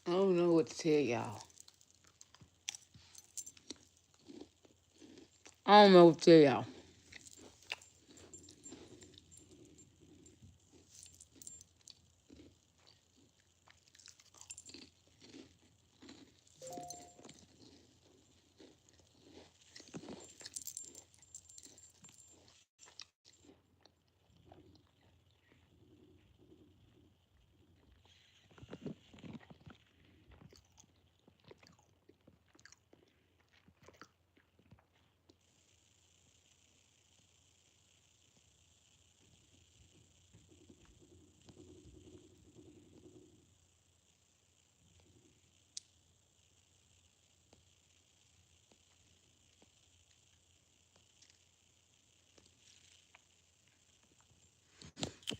I don't know what to tell y'all. I don't know what to tell y'all.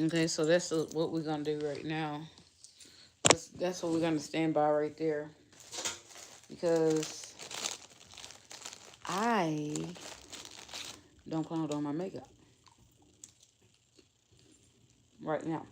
Okay, so that's what we're gonna do right now. That's what we're gonna stand by right there because I don't plan on doing my makeup right now.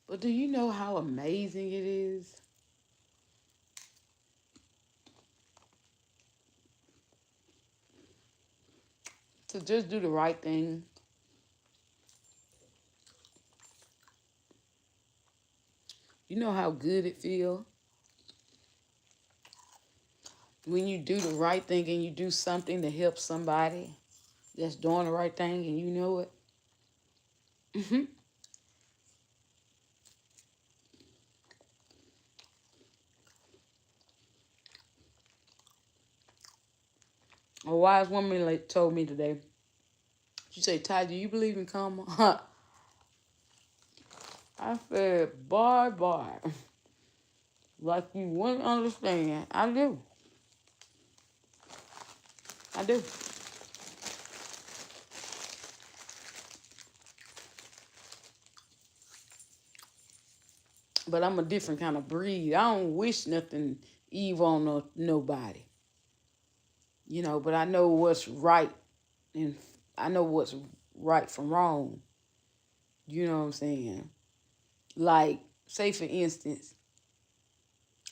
But do you know how amazing it is to just do the right thing? You know how good it feels when you do the right thing and you do something to help somebody that's doing the right thing and you know it. Hmm. A wise woman like told me today. She said, "Ty, do you believe in karma?" I said, "Bye bye." Like you wouldn't understand. I do. I do. But I'm a different kind of breed. I don't wish nothing evil on nobody. But I know what's right and I know what's right from wrong. You know what I'm saying? Like, say for instance,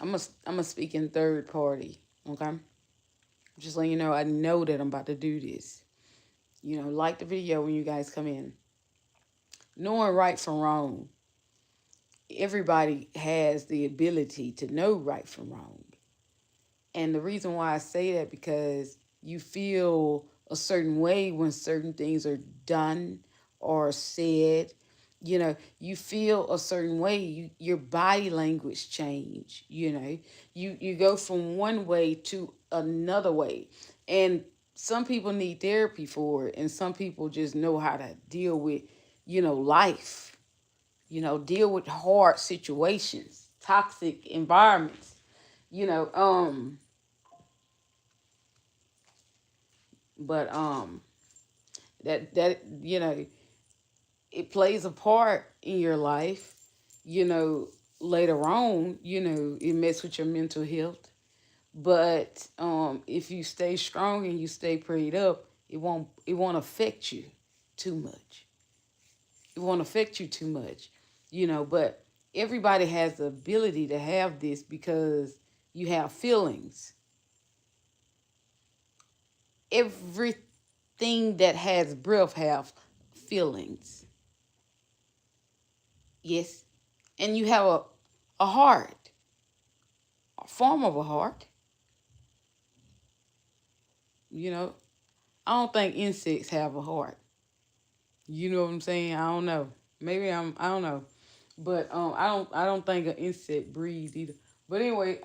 I'm a speak in third party. Okay, just letting you know, I know that I'm about to do this. Like the video when you guys come in, knowing right from wrong. Everybody has the ability to know right from wrong. And the reason why I say that because you feel a certain way when certain things are done or said. You feel a certain way. Your body language change. You go from one way to another way, and some people need therapy for it, and some people just know how to deal with life. Deal with hard situations, toxic environments. You know, um, but that it plays a part in your life. You know, later on, it messes with your mental health. But if you stay strong and you stay prayed up, it won't affect you too much. It won't affect you too much. But everybody has the ability to have this because you have feelings. Everything that has breath have feelings. Yes. And you have a heart, a form of a heart. You know, I don't think insects have a heart. You know what I'm saying? I don't know. Maybe I don't know. But I don't think an insect breathes either. But anyway,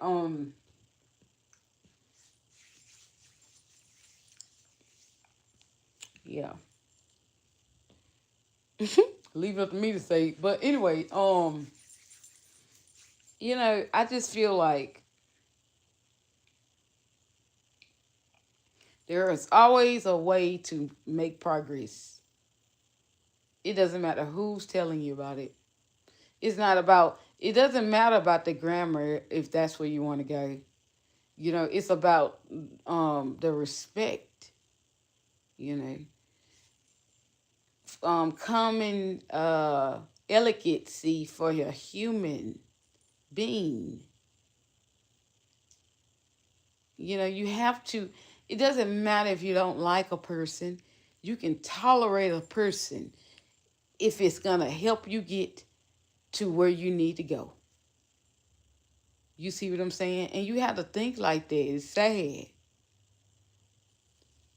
yeah. Leave it up to me to say. But anyway, I just feel like there is always a way to make progress. It doesn't matter who's telling you about it. It's not about, it doesn't matter about the grammar if that's where you want to go. You know, it's about the respect, you know. Common elegancy for your human being. You know, you have to, it doesn't matter if you don't like a person. You can tolerate a person if it's going to help you get to where you need to go. You see what I'm saying? And you have to think like that. It's sad.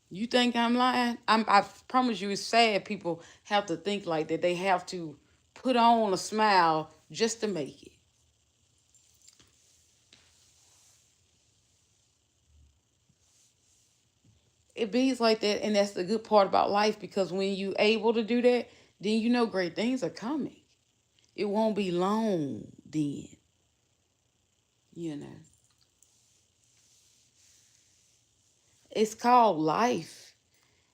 You think I'm lying? I promise you it's sad people have to think like that. They have to put on a smile just to make it. It bees like that, and that's the good part about life, because when you able to do that, then you know great things are coming. It won't be long then, you know. It's called life.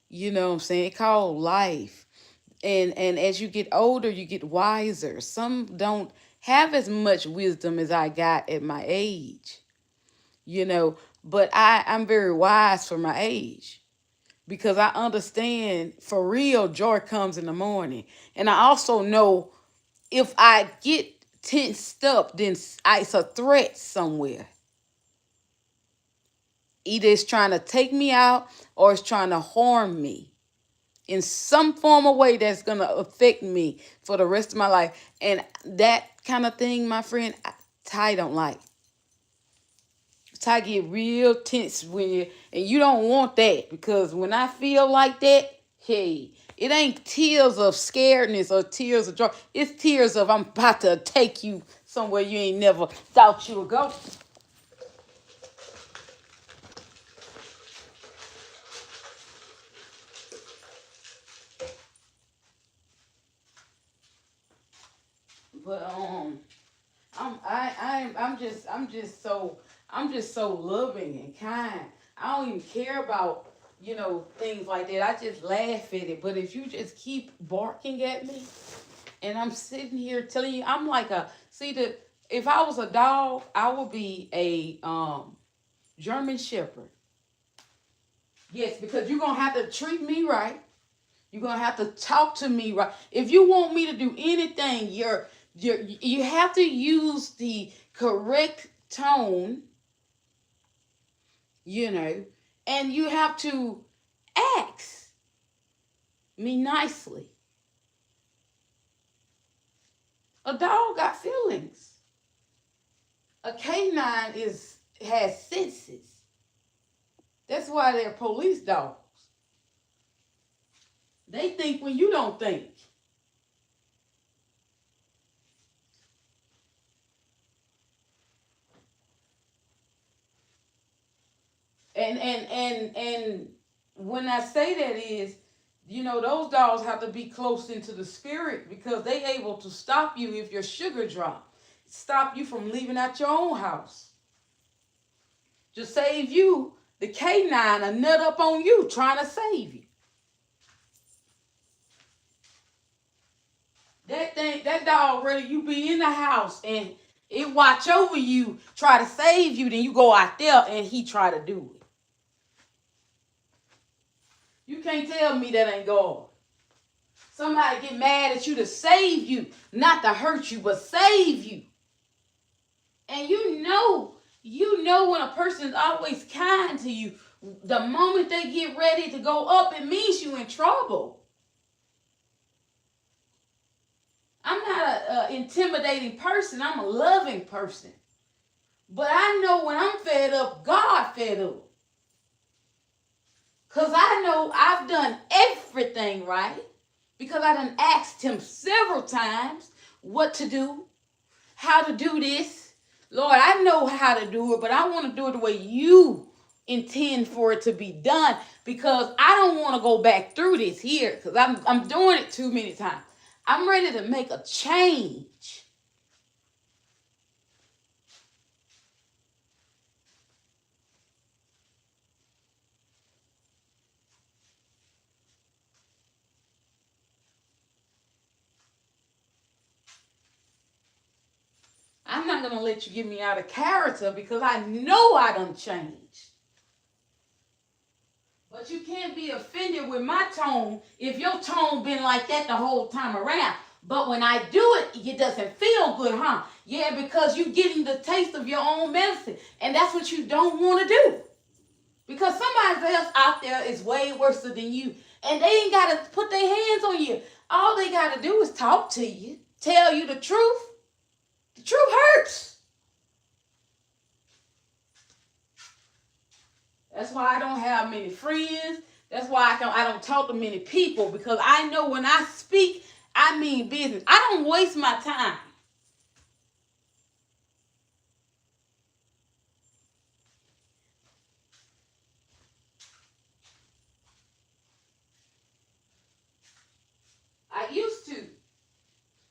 You know what I'm saying? It's called life. And as you get older, you get wiser. Some don't have as much wisdom as I got at my age, you know, but I'm very wise for my age, because I understand for real joy comes in the morning. And I also know if I get tensed up, then it's a threat somewhere. Either it's trying to take me out or it's trying to harm me in some form of way that's going to affect me for the rest of my life. And that kind of thing, my friend, Ty don't like. Ty get real tense when you, and you don't want that, because when I feel like that, hey, it ain't tears of scaredness or tears of joy. It's tears of I'm about to take you somewhere you ain't never thought you would go. But I'm just so loving and kind. I don't even care about, you know, things like that. I just laugh at it. But if you just keep barking at me, and I'm sitting here telling you, I'm like a, see, the, if I was a dog, I would be a German Shepherd. Yes, because you're gonna have to treat me right. You're gonna have to talk to me right. If you want me to do anything, you have to use the correct tone, you know, and you have to ask me nicely. A dog got feelings. A canine has senses. That's why they're police dogs. They think when you don't think. And when I say that is, you know, those dogs have to be close into the spirit, because they able to stop you if your sugar drop, stop you from leaving out your own house. Just save you. The canine a nut up on you trying to save you. That dog ready you be in the house and it watch over you, try to save you, then you go out there and he try to do it. You can't tell me that ain't God. Somebody get mad at you to save you, not to hurt you, but save you. And you know when a person is always kind to you, the moment they get ready to go up, it means you in trouble. I'm not an intimidating person. I'm a loving person. But I know when I'm fed up, God fed up. Because I know I've done everything right. Because I done asked him several times what to do, how to do this. Lord, I know how to do it, but I want to do it the way you intend for it to be done, because I don't want to go back through this here, because I'm doing it too many times. I'm ready to make a change. not going to let you get me out of character because I know I done changed. But you can't be offended with my tone if your tone been like that the whole time around. But when I do it, it doesn't feel good, huh? Yeah, because you're getting the taste of your own medicine. And that's what you don't want to do. Because somebody else out there is way worse than you. And they ain't got to put their hands on you. All they got to do is talk to you. Tell you the truth. The truth hurts. That's why I don't have many friends. That's why I don't talk to many people. Because I know when I speak, I mean business. I don't waste my time. I used to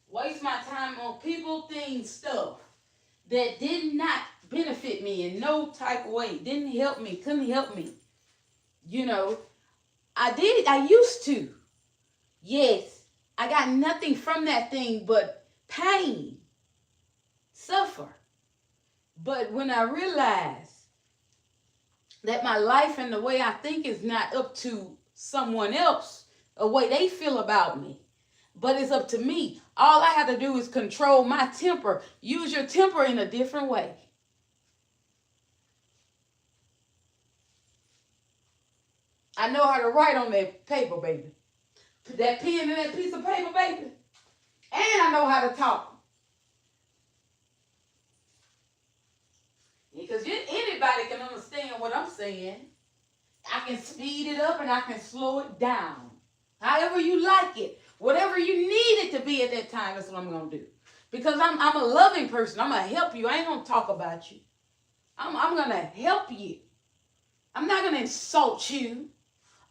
waste my time on people, things, stuff that did not benefit me in no type of way. Didn't help me. Couldn't help me. You know, I used to. Yes, I got nothing from that thing but pain, suffer. But when I realized that my life and the way I think is not up to someone else, the way they feel about me, but it's up to me. All I have to do is control my temper. Use your temper in a different way. I know how to write on that paper, baby. Put that pen in that piece of paper, baby. And I know how to talk. Because anybody can understand what I'm saying. I can speed it up and I can slow it down. However you like it. Whatever you need it to be at that time, that's what I'm going to do. Because I'm a loving person. I'm going to help you. I ain't going to talk about you. I'm going to help you. I'm not going to insult you.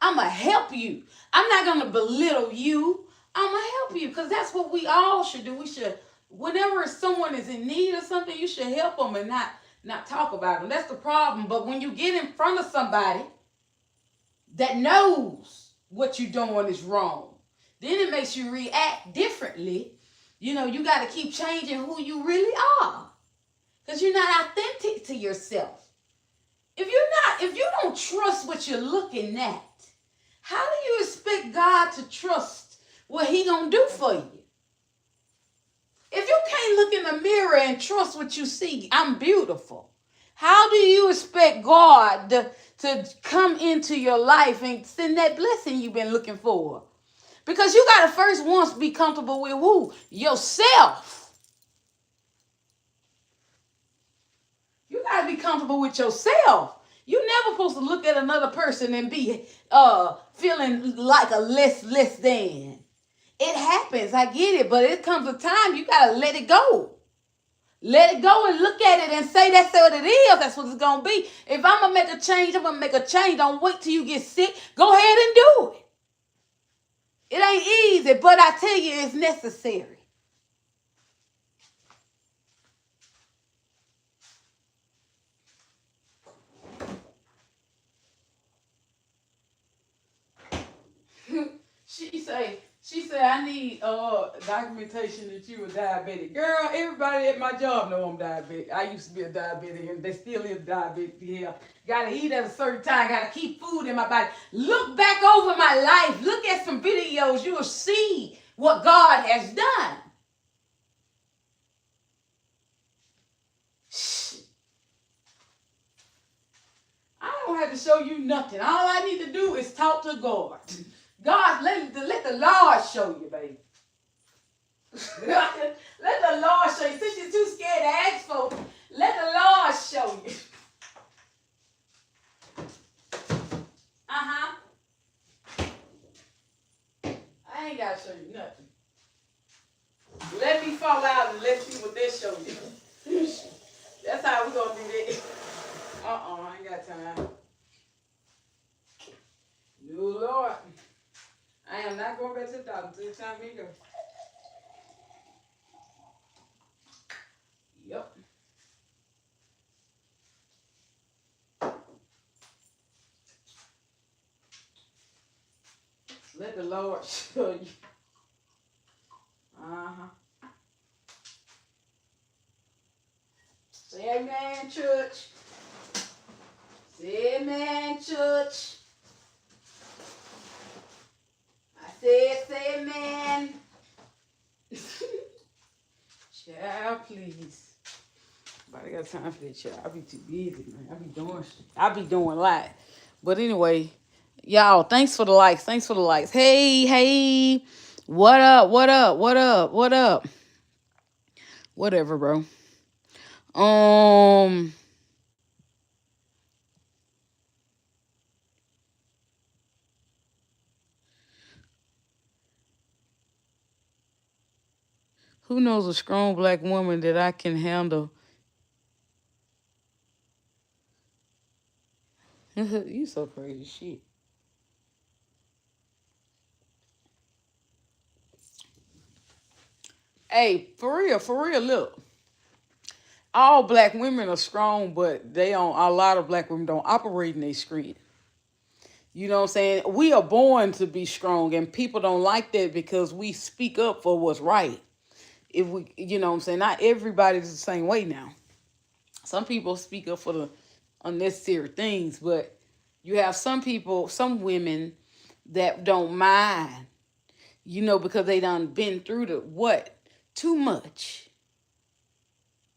I'm going to help you. I'm not going to belittle you. I'm going to help you because that's what we all should do. We should, whenever someone is in need of something, you should help them and not talk about them. That's the problem. But when you get in front of somebody that knows what you're doing is wrong, then it makes you react differently. You know, you got to keep changing who you really are because you're not authentic to yourself. If you don't trust what you're looking at, how do you expect God to trust what he gonna do for you? If you can't look in the mirror and trust what you see, I'm beautiful. How do you expect God to come into your life and send that blessing you've been looking for? Because you got to first once be comfortable with who? Yourself. You got to be comfortable with yourself. You're never supposed to look at another person and be feeling like a less than. It happens. I get it. But it comes a time you got to let it go. Let it go and look at it and say that's what it is. That's what it's going to be. If I'm going to make a change, I'm going to make a change. Don't wait till you get sick. Go ahead and do it. It ain't easy, but I tell you, it's necessary. She said, I need documentation that you were diabetic. Girl, everybody at my job know I'm diabetic. I used to be a diabetic, and they still is diabetic. Yeah, gotta eat at a certain time. Gotta keep food in my body. Look back over my life. Look at some videos. You will see what God has done. I don't have to show you nothing. All I need to do is talk to God. God, let the Lord show you, baby. Let the Lord show you. Since you're too scared to ask for, let the Lord show you. Uh-huh. I ain't got to show you nothing. Let me fall out and let's see what they show you. That's how we're going to do that. I ain't got time. No, Lord. I am not going back to the doctor until it's time for me to go. Yep. Let the Lord show you. Uh-huh. church. Say amen, church. I said, say amen. Child, please. Nobody got time for that, child. I be too busy, man. I be doing a lot. But anyway, y'all, thanks for the likes. Thanks for the likes. Hey, hey. What up? What up? What up? What up? Whatever, bro. Who knows a strong black woman that I can handle? You so crazy shit. Hey, for real, look. All black women are strong, but a lot of black women don't operate in their strength. You know what I'm saying? We are born to be strong, and people don't like that because we speak up for what's right. If we, you know what I'm saying? Not everybody's the same way now. Some people speak up for the unnecessary things, but you have some people, some women that don't mind, because they done been through the what? Too much.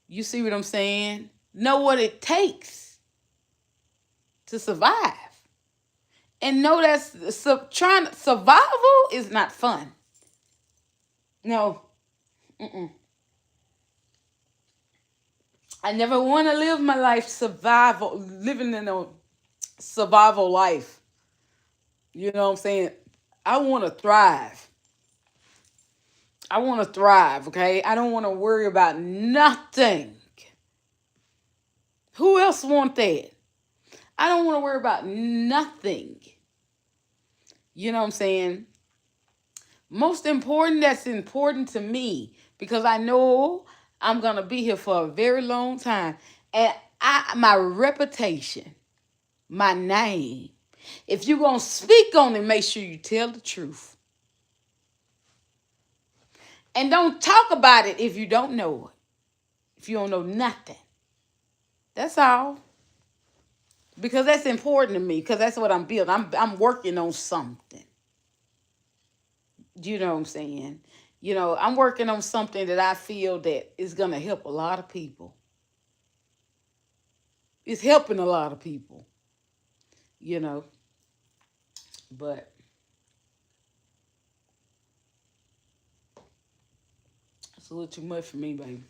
You see what I'm saying? Know what it takes to survive. And know trying survival is not fun. No. I never want to live my life living in a survival life. You know what I'm saying? I want to thrive. Okay? I don't want to worry about nothing. Who else want that? I don't want to worry about nothing. You know what I'm saying? Most important, that's important to me because I know I'm going to be here for a very long time. And my reputation, my name, if you're going to speak on it, make sure you tell the truth. And don't talk about it if you don't know it. If you don't know nothing. That's all. Because that's important to me. Because that's what I'm building. I'm working on something. You know what I'm saying? I'm working on something that I feel that is going to help a lot of people. It's helping a lot of people. But it's a little too much for me, baby.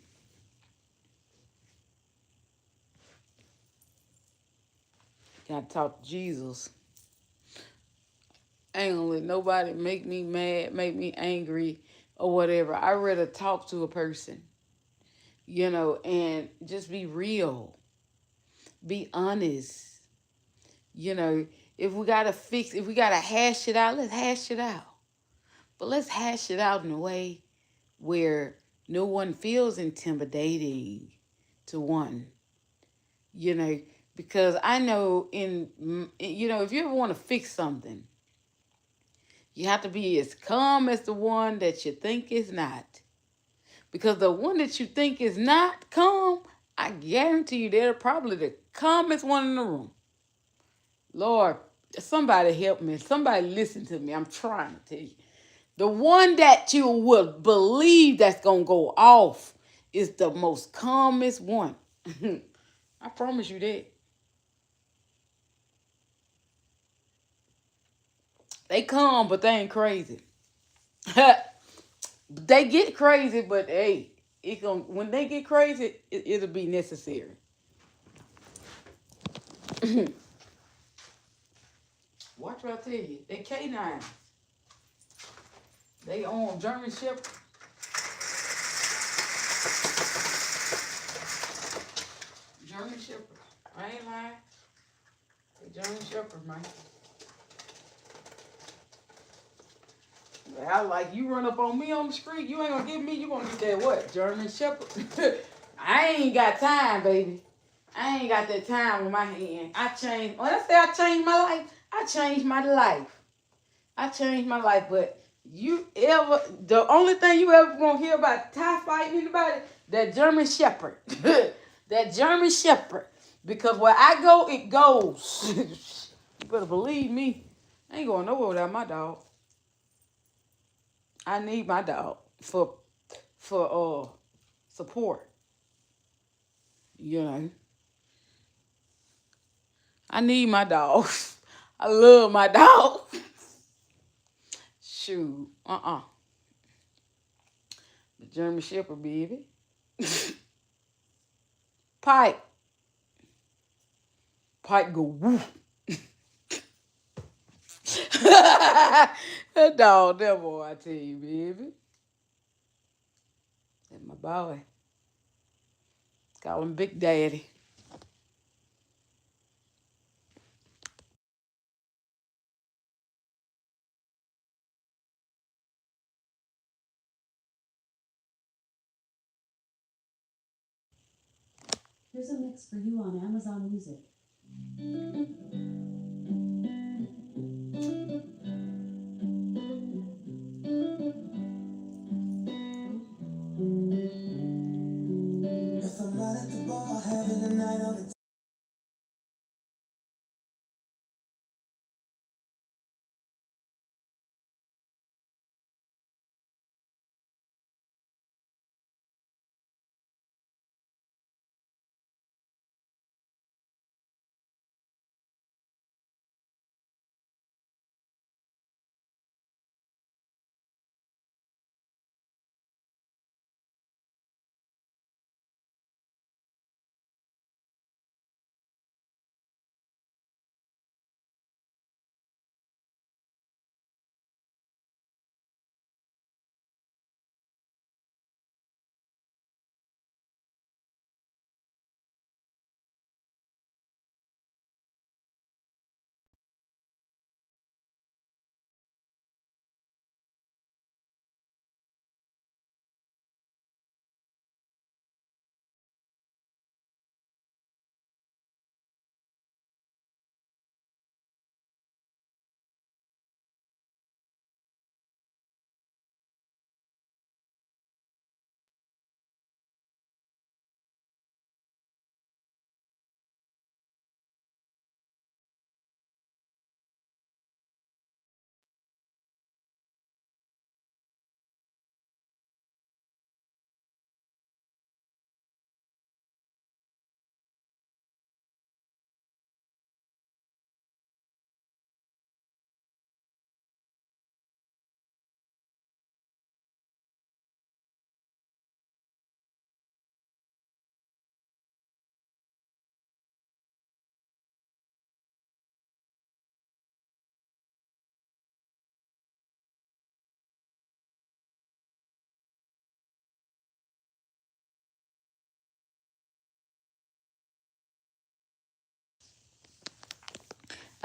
Gotta talk to Jesus. I ain't gonna let nobody make me mad, make me angry, or whatever. I'd rather talk to a person, and just be real. Be honest. If we gotta hash it out, let's hash it out. But let's hash it out in a way where no one feels intimidating to one. Because I know if you ever want to fix something, you have to be as calm as the one that you think is not. Because the one that you think is not calm, I guarantee you they're probably the calmest one in the room. Lord, somebody help me. Somebody listen to me. I'm trying to tell you. The one that you would believe that's going to go off is the most calmest one. I promise you that. They calm, but they ain't crazy. They get crazy, but hey, when they get crazy, it'll be necessary. Watch what I tell you. They canines. They own German Shepherd. German Shepherd. I ain't lying. They German Shepherd, man. I like you run up on me on the street, you ain't gonna get me, you gonna get that what? German Shepherd. I ain't got time, baby. I ain't got that time with my hand. When I say I changed my life, I changed my life. But the only thing you ever gonna hear about Thai fighting anybody, that German Shepherd. That German Shepherd. Because where I go, it goes. You better believe me. I ain't going nowhere without my dog. I need my dog for support. You know. I need my dog. I love my dog. Shoot. The German Shepherd, baby. Pipe. Pipe go woo. That dog, that boy, I tell you, baby. That's my boy. Call him Big Daddy. Here's a mix for you on Amazon Music. If I'm not at the bar having a night on the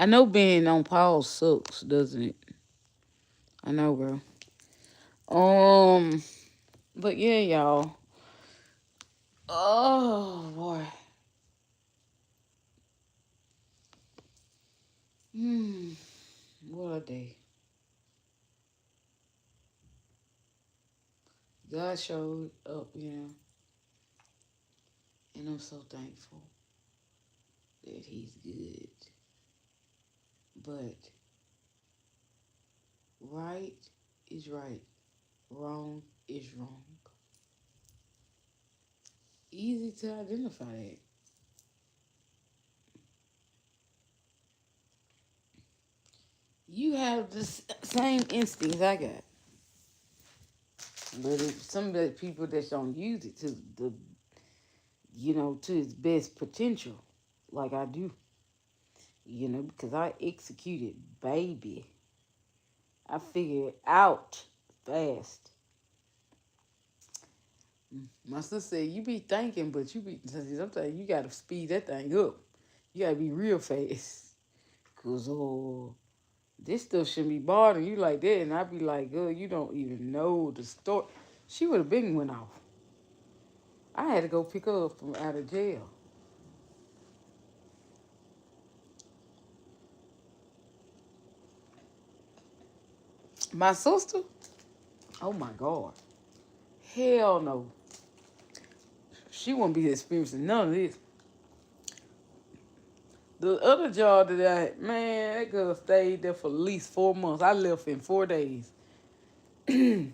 I know being on pause sucks, doesn't it? I know, bro. But yeah, y'all. Oh boy. Hmm. What a day. God showed up, and I'm so thankful that He's good. But right is right, wrong is wrong. Easy to identify that. You have the same instincts I got, but some of the people that don't use it to to its best potential, like I do, because I executed, baby. I figured it out fast. My sister said, "You be thinking, but sometimes you gotta speed that thing up. You gotta be real fast, cause this stuff shouldn't be bothering you like that." And I'd be like, "Girl, you don't even know the story." She would have been went off. I had to go pick her up from out of jail. My sister? Oh my God. Hell no. She won't be experiencing none of this. The other job that man, that girl stayed there for at least 4 months. I left in 4 days. I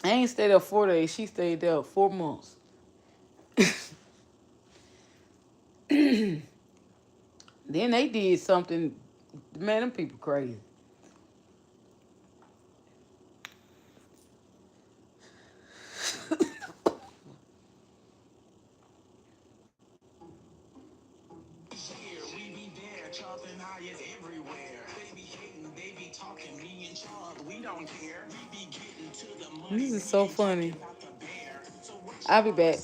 ain't stayed there 4 days. She stayed there 4 months. Then they did something. Man, them people crazy. This is so funny. I'll be back.